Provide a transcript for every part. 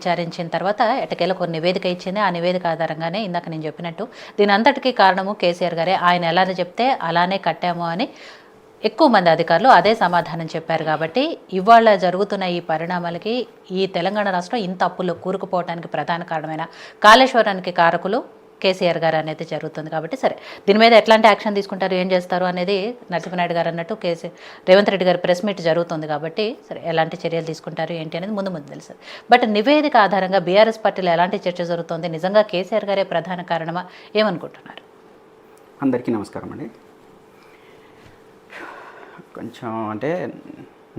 విచారించిన తర్వాత ఎట్టకేలకు ఒక నివేదిక ఇచ్చింది. ఆ నివేదిక ఆధారంగానే ఇందాక నేను చెప్పినట్టు దీని అంతటికీ కారణము కేసీఆర్ గారే. ఆయన ఎలా చెప్తే అలానే కట్టాము అని ఎక్కువ మంది అధికారులు అదే సమాధానం చెప్పారు. కాబట్టి ఇవాళ జరుగుతున్న ఈ పరిణామాలకి ఈ తెలంగాణ రాష్ట్రం ఇంత అప్పుల్లో కూరుకుపోవడానికి ప్రధాన కారణమైన కాళేశ్వరానికి కారకులు కేసీఆర్ గారు అనేది జరుగుతుంది. కాబట్టి సరే దీని మీద ఎట్లాంటి యాక్షన్ తీసుకుంటారు, ఏం చేస్తారు అనేది నరసింహనాయుడు గారు అన్నట్టు రేవంత్ రెడ్డి గారి ప్రెస్ మీట్ జరుగుతుంది. కాబట్టి సరే ఎలాంటి చర్యలు తీసుకుంటారు ఏంటి అనేది ముందు తెలుసు. బట్ నివేదిక ఆధారంగా బీఆర్ఎస్ పార్టీలో ఎలాంటి చర్చ జరుగుతుంది, నిజంగా కేసీఆర్ గారే ప్రధాన కారణమా, ఏమనుకుంటున్నారు? అందరికీ నమస్కారం అండి. కొంచెం అంటే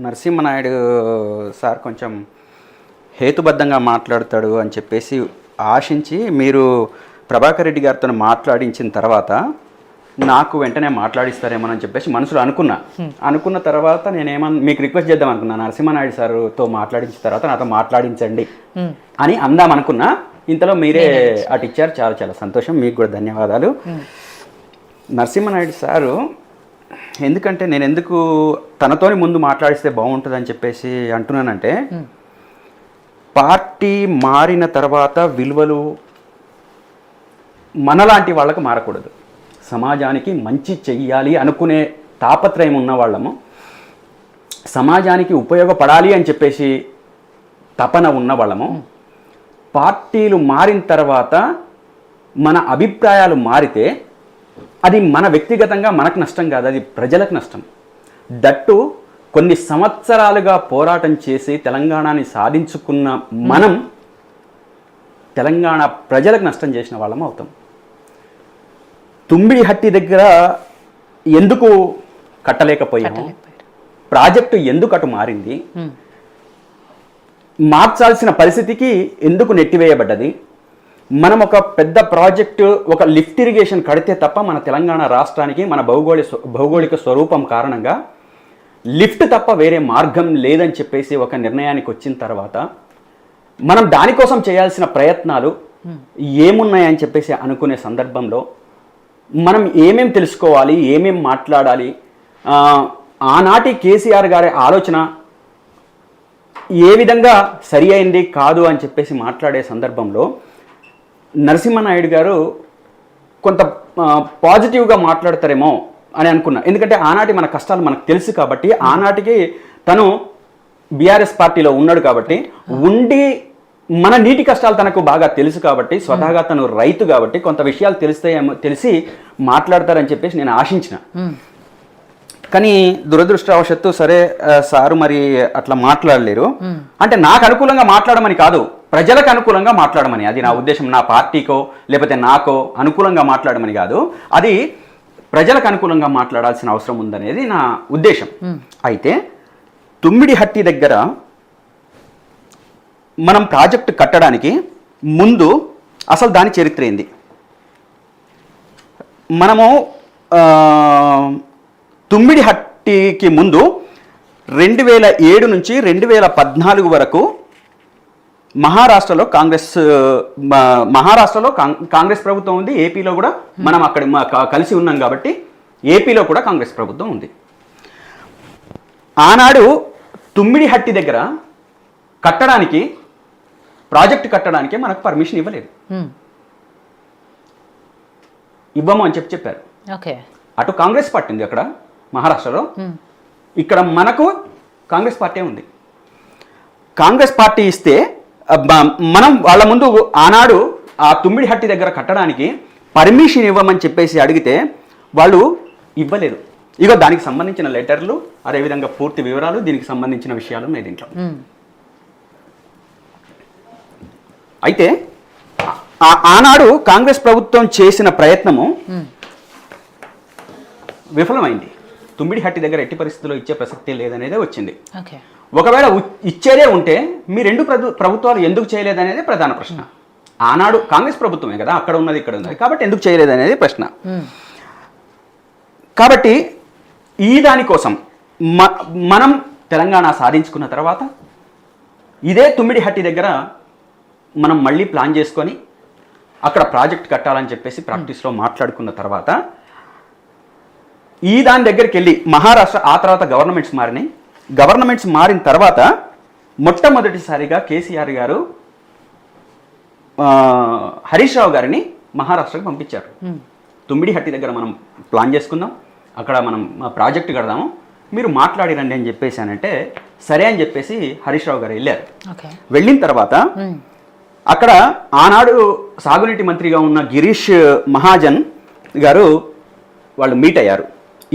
నరసింహనాయుడు సార్ కొంచెం హేతుబద్ధంగా మాట్లాడతాడు అని చెప్పేసి ఆశించి మీరు ప్రభాకర్ రెడ్డి గారితో మాట్లాడించిన తర్వాత నాకు వెంటనే మాట్లాడిస్తారేమోనని చెప్పేసి మనసులో అనుకున్న తర్వాత మీకు రిక్వెస్ట్ చేద్దాం అనుకున్నా, నరసింహనాయుడు సార్తో మాట్లాడించిన తర్వాత నాతో మాట్లాడించండి అని అందాం అనుకున్నా. ఇంతలో మీరే అటు ఇచ్చారు, చాలా చాలా సంతోషం, మీకు కూడా ధన్యవాదాలు. నరసింహనాయుడు సారు ఎందుకంటే నేను ఎందుకు తనతోని ముందు మాట్లాడిస్తే బాగుంటుందని చెప్పేసి అంటున్నానంటే, పార్టీ మారిన తర్వాత విలువలు మనలాంటి వాళ్ళకు మారకూడదు. సమాజానికి మంచి చెయ్యాలి అనుకునే తాపత్రయం ఉన్న వాళ్ళము, సమాజానికి ఉపయోగపడాలి అని చెప్పేసి తపన ఉన్న వాళ్ళము, పార్టీలు మారిన తర్వాత మన అభిప్రాయాలు మారితే అది మన వ్యక్తిగతంగా మనకు నష్టం కాదు, అది ప్రజలకు నష్టం. దట్టు కొన్ని సంవత్సరాలుగా పోరాటం చేసి తెలంగాణని సాధించుకున్న మనం తెలంగాణ ప్రజలకు నష్టం చేసిన వాళ్ళం అవుతాం. తుమ్మిడిహట్టి దగ్గర ఎందుకు కట్టలేకపోయాము, ప్రాజెక్టు ఎందుకు అటు మారింది, మార్చాల్సిన పరిస్థితికి ఎందుకు నెట్టివేయబడ్డది, మనం ఒక పెద్ద ప్రాజెక్టు ఒక లిఫ్ట్ ఇరిగేషన్ కడితే తప్ప మన తెలంగాణ రాష్ట్రానికి మన భౌగోళిక స్వరూపం కారణంగా లిఫ్ట్ తప్ప వేరే మార్గం లేదని చెప్పేసి ఒక నిర్ణయానికి వచ్చిన తర్వాత మనం దానికోసం చేయాల్సిన ప్రయత్నాలు ఏమున్నాయని చెప్పేసి అనుకునే సందర్భంలో మనం ఏమేం తెలుసుకోవాలి, ఏమేం మాట్లాడాలి, ఆనాటి కేసీఆర్ గారి ఆలోచన ఏ విధంగా సరి అయింది కాదు అని చెప్పేసి మాట్లాడే సందర్భంలో నరసింహనాయుడు గారు కొంత పాజిటివ్గా మాట్లాడతారేమో అని అనుకున్నా. ఎందుకంటే ఆనాటి మన కష్టాలు మనకు తెలుసు కాబట్టి, ఆనాటికి తను బీఆర్ఎస్ పార్టీలో ఉన్నాడు కాబట్టి, ఉండి మన నీటి కష్టాలు తనకు బాగా తెలుసు కాబట్టి, స్వతహాగా తను రైతు కాబట్టి కొంత విషయాలు తెలిసి మాట్లాడతారని చెప్పేసి నేను ఆశించిన. కానీ దురదృష్టవశాత్తు సరే సారు మరి అట్లా మాట్లాడలేరు. అంటే నాకు అనుకూలంగా మాట్లాడమని కాదు, ప్రజలకు అనుకూలంగా మాట్లాడమని, అది నా ఉద్దేశం. నా పార్టీకో లేకపోతే నాకో అనుకూలంగా మాట్లాడమని కాదు, అది ప్రజలకు అనుకూలంగా మాట్లాడాల్సిన అవసరం ఉందనేది నా ఉద్దేశం. అయితే తుమ్మిడిహట్టి దగ్గర మనం ప్రాజెక్టు కట్టడానికి ముందు అసలు దాని చరిత్ర ఏంది, మనము తుమ్మిడిహట్టికి ముందు 2007 నుంచి 2014 వరకు మహారాష్ట్రలో కాంగ్రెస్ ప్రభుత్వం ఉంది. ఏపీలో కూడా మనం అక్కడ కలిసి ఉన్నాం కాబట్టి ఏపీలో కూడా కాంగ్రెస్ ప్రభుత్వం ఉంది. ఆనాడు తుమ్మిడిహట్టి దగ్గర ప్రాజెక్టు కట్టడానికి మనకు పర్మిషన్ ఇవ్వలేదు, ఇవ్వము అని చెప్పారు. అటు కాంగ్రెస్ పార్టీ ఉంది అక్కడ మహారాష్ట్రలో, ఇక్కడ మనకు కాంగ్రెస్ పార్టీ ఉంది. కాంగ్రెస్ పార్టీ ఇస్తే మనం వాళ్ళ ముందు ఆనాడు ఆ తుమ్మిడిహట్టి దగ్గర కట్టడానికి పర్మిషన్ ఇవ్వమని చెప్పేసి అడిగితే వాళ్ళు ఇవ్వలేదు. ఇగో దానికి సంబంధించిన లెటర్లు, అదేవిధంగా పూర్తి వివరాలు, దీనికి సంబంధించిన విషయాలు ఉన్నాయి దీంట్లో. అయితే ఆనాడు కాంగ్రెస్ ప్రభుత్వం చేసిన ప్రయత్నము విఫలమైంది. తుమ్మిడిహట్టి దగ్గర ఎట్టి పరిస్థితుల్లో ఇచ్చే ప్రసక్తి లేదనేదే వచ్చింది. ఒకవేళ ఇచ్చేదే ఉంటే మీ రెండు ప్రభుత్వాలు ఎందుకు చేయలేదనేది ప్రధాన ప్రశ్న. ఆనాడు కాంగ్రెస్ ప్రభుత్వమే కదా అక్కడ ఉన్నది, ఇక్కడ ఉన్నది, కాబట్టి ఎందుకు చేయలేదనేది ప్రశ్న. కాబట్టి ఈ దానికోసం మనం తెలంగాణ సాధించుకున్న తర్వాత ఇదే తుమ్మిడిహట్టి దగ్గర మనం మళ్ళీ ప్లాన్ చేసుకొని అక్కడ ప్రాజెక్ట్ కట్టాలని చెప్పేసి ప్రాక్టీస్లో మాట్లాడుకున్న తర్వాత ఈ దాని దగ్గరికి వెళ్ళి మహారాష్ట్ర, ఆ తర్వాత గవర్నమెంట్స్ మారిన తర్వాత మొట్టమొదటిసారిగా కేసీఆర్ గారు హరీష్ రావు గారిని మహారాష్ట్రకు పంపించారు. తుమ్మిడిహట్టి దగ్గర మనం ప్లాన్ చేసుకుందాం, అక్కడ మనం ప్రాజెక్ట్ కడదాము, మీరు మాట్లాడిరండి అని చెప్పేసానంటే సరే అని చెప్పేసి హరీష్ రావు గారు వెళ్ళారు. వెళ్ళిన తర్వాత అక్కడ ఆనాడు సాగునీటి మంత్రిగా ఉన్న గిరీష్ మహాజన్ గారు వాళ్ళు మీట్ అయ్యారు.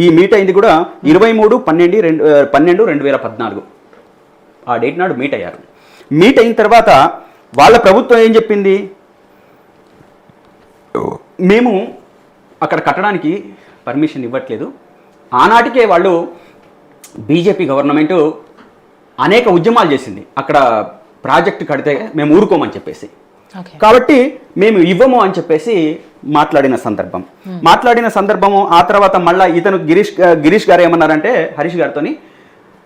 ఈ మీట్ అయింది కూడా 23/12/2014 ఆ డేట్ నాడు మీట్ అయ్యారు. మీట్ అయిన తర్వాత వాళ్ళ ప్రభుత్వం ఏం చెప్పింది, మేము అక్కడ కట్టడానికి పర్మిషన్ ఇవ్వట్లేదు. ఆనాటికే వాళ్ళు బీజేపీ గవర్నమెంట్ అనేక ఉద్యమాలు చేసింది, అక్కడ ప్రాజెక్టు కడితే మేము ఊరుకోమని చెప్పేసి. కాబట్టి మేము ఇవ్వము అని చెప్పేసి మాట్లాడిన సందర్భము. ఆ తర్వాత మళ్ళీ ఇతను గిరీష్ గారు ఏమన్నారంటే హరీష్ గారితోని,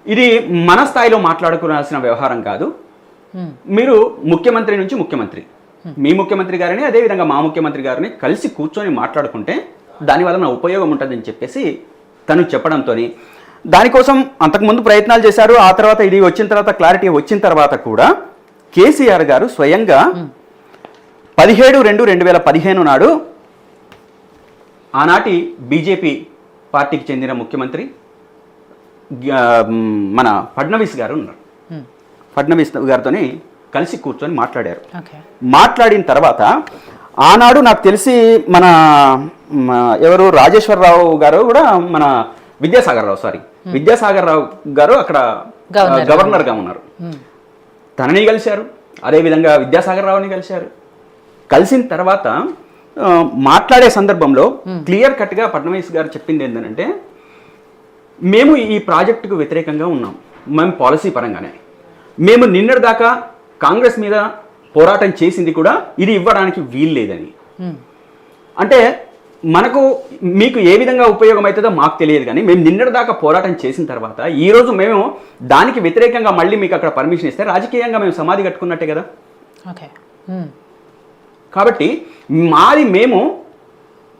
ఇది మన స్థాయిలో మాట్లాడుకోవాల్సిన వ్యవహారం కాదు, మీరు ముఖ్యమంత్రి నుంచి ముఖ్యమంత్రి, మీ ముఖ్యమంత్రి గారిని అదేవిధంగా మా ముఖ్యమంత్రి గారిని కలిసి కూర్చొని మాట్లాడుకుంటే దానివల్ల నా ఉపయోగం ఉంటుందని చెప్పేసి తను చెప్పడంతో దానికోసం అంతకుముందు ప్రయత్నాలు చేశారు. ఆ తర్వాత ఇది వచ్చిన తర్వాత క్లారిటీ వచ్చిన తర్వాత కూడా కేసీఆర్ గారు స్వయంగా 17/2/2015 నాడు ఆనాటి బీజేపీ పార్టీకి చెందిన ముఖ్యమంత్రి మన ఫడ్నవీస్ గారు ఉన్నారు. ఫడ్నవీస్ గారితో కలిసి కూర్చొని మాట్లాడారు. మాట్లాడిన తర్వాత ఆనాడు నాకు తెలిసి మన ఎవరు రాజేశ్వరరావు గారు కూడా మన విద్యాసాగర్ రావు గారు అక్కడ గవర్నర్గా ఉన్నారు. తనని కలిశారు, అదేవిధంగా విద్యాసాగర్ రావుని కలిశారు. కలిసిన తర్వాత మాట్లాడే సందర్భంలో క్లియర్ కట్గా ఫడ్నవీస్ గారు చెప్పింది ఏంటంటే, మేము ఈ ప్రాజెక్టుకు వ్యతిరేకంగా ఉన్నాం, మేము పాలసీ పరంగానే, మేము నిన్నటిదాకా కాంగ్రెస్ మీద పోరాటం చేసింది కూడా ఇది ఇవ్వడానికి వీలు లేదని. అంటే మీకు ఏ విధంగా ఉపయోగం అవుతుందో మాకు తెలియదు, కానీ మేము నిన్నటిదాకా పోరాటం చేసిన తర్వాత ఈరోజు మేము దానికి వ్యతిరేకంగా మళ్ళీ మీకు అక్కడ పర్మిషన్ ఇస్తే రాజకీయంగా మేము సమాధి కట్టుకున్నట్టే కదా. కాబట్టి మేము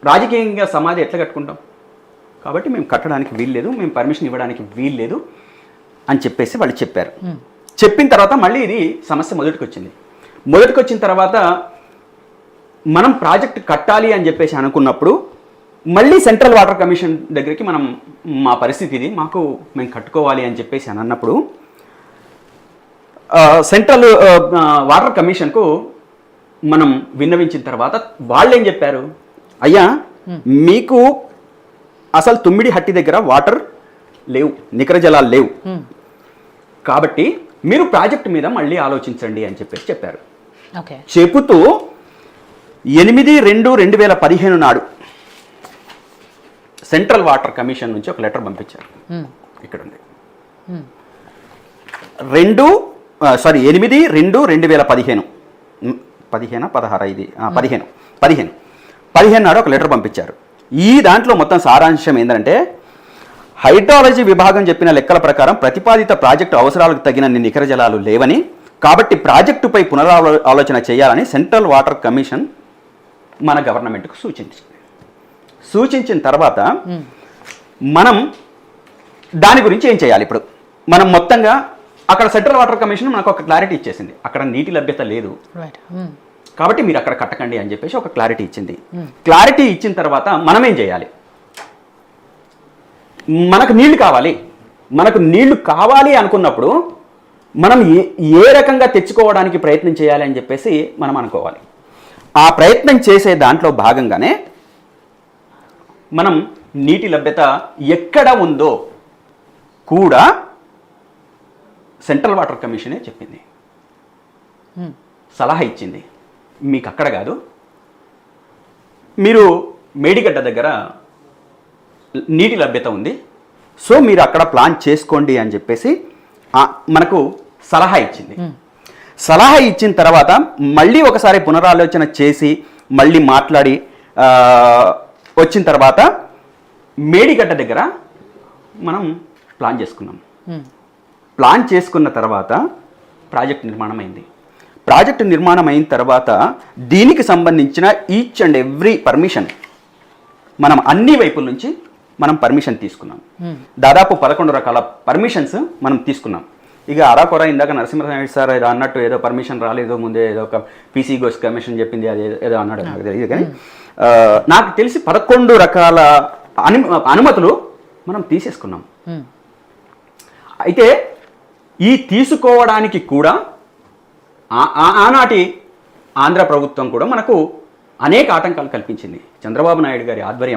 రాజకీయంగా సమాధి ఎట్లా కట్టుకుంటాం, కాబట్టి మేము కట్టడానికి వీల్లేదు, మేము పర్మిషన్ ఇవ్వడానికి వీల్లేదు అని చెప్పేసి వాళ్ళు చెప్పారు. చెప్పిన తర్వాత మళ్ళీ ఇది సమస్య మొదటికి వచ్చిన తర్వాత మనం ప్రాజెక్ట్ కట్టాలి అని చెప్పేసి అనుకున్నప్పుడు మళ్ళీ సెంట్రల్ వాటర్ కమిషన్ దగ్గరికి మా పరిస్థితి ఇది, మేము కట్టుకోవాలి అని చెప్పేసి అన్నప్పుడు సెంట్రల్ వాటర్ కమిషన్కు మనం విన్నవించిన తర్వాత వాళ్ళు ఏం చెప్పారు, అయ్యా మీకు అసలు తుమ్మిడిహట్టి దగ్గర వాటర్ లేవు, నికర జలాలు లేవు, కాబట్టి మీరు ప్రాజెక్ట్ మీద మళ్ళీ ఆలోచించండి అని చెప్పేసి చెప్పారు. చెబుతూ 8/2/2015 నాడు సెంట్రల్ వాటర్ కమిషన్ నుంచి ఒక లెటర్ పంపించారు. ఇక్కడ ఉంది 8/2/2015 15 నాడు ఒక లెటర్ పంపించారు. ఈ దాంట్లో మొత్తం సారాంశం ఏంటంటే, హైడ్రాలజీ విభాగం చెప్పిన లెక్కల ప్రకారం ప్రతిపాదిత ప్రాజెక్టు అవసరాలకు తగిన నికర జలాలు లేవని, కాబట్టి ప్రాజెక్టుపై పునరాలోచన చేయాలని సెంట్రల్ వాటర్ కమిషన్ మన గవర్నమెంట్కు సూచించిన తర్వాత మనం దాని గురించి ఏం చేయాలి. ఇప్పుడు మనం మొత్తంగా అక్కడ సెంట్రల్ వాటర్ కమిషన్ మనకు ఒక క్లారిటీ ఇచ్చేసింది, అక్కడ నీటి లభ్యత లేదు, కాబట్టి మీరు అక్కడ కట్టకండి అని చెప్పేసి ఒక క్లారిటీ ఇచ్చింది. క్లారిటీ ఇచ్చిన తర్వాత మనం ఏం చేయాలి, మనకు నీళ్లు కావాలి అనుకున్నప్పుడు మనం ఏ రకంగా తెచ్చుకోవడానికి ప్రయత్నం చేయాలి అని చెప్పేసి మనం అనుకోవాలి. ఆ ప్రయత్నం చేసే దాంట్లో భాగంగానే మనం నీటి లభ్యత ఎక్కడ ఉందో కూడా సెంట్రల్ వాటర్ కమిషనే చెప్పింది, సలహా ఇచ్చింది. మీకు అక్కడ కాదు, మీరు మేడిగడ్డ దగ్గర నీటి లభ్యత ఉంది, సో మీరు అక్కడ ప్లాన్ చేసుకోండి అని చెప్పేసి మనకు సలహా ఇచ్చింది. సలహా ఇచ్చిన తర్వాత మళ్ళీ ఒకసారి పునరాలోచన చేసి మళ్ళీ మాట్లాడి వచ్చిన తర్వాత మేడిగడ్డ దగ్గర మనం ప్లాన్ చేసుకున్నాం. ప్లాన్ చేసుకున్న తర్వాత ప్రాజెక్ట్ నిర్మాణం అయిన తర్వాత దీనికి సంబంధించిన ఈచ్ అండ్ ఎవ్రీ పర్మిషన్ మనం అన్ని వైపుల నుంచి మనం పర్మిషన్ తీసుకున్నాం. దాదాపు 11 రకాల పర్మిషన్స్ మనం తీసుకున్నాం. ఇక అరాకొర ఇందాక నరసింహనాయుడు సార్ ఏదో అన్నట్టు ఏదో పర్మిషన్ రాలేదు ముందే ఏదో ఒక పీసీ గోస్ కమిషన్ చెప్పింది అది ఏదో అన్నాడు నాకు తెలియదు కానీ నాకు తెలిసి 11 రకాల అనుమతులు మనం తీసేసుకున్నాం. అయితే ఈ తీసుకోవడానికి కూడా ఆనాటి ఆంధ్ర ప్రభుత్వం కూడా మనకు అనేక ఆటంకాలు కల్పించింది. చంద్రబాబు నాయుడు గారి ఆధ్వర్యం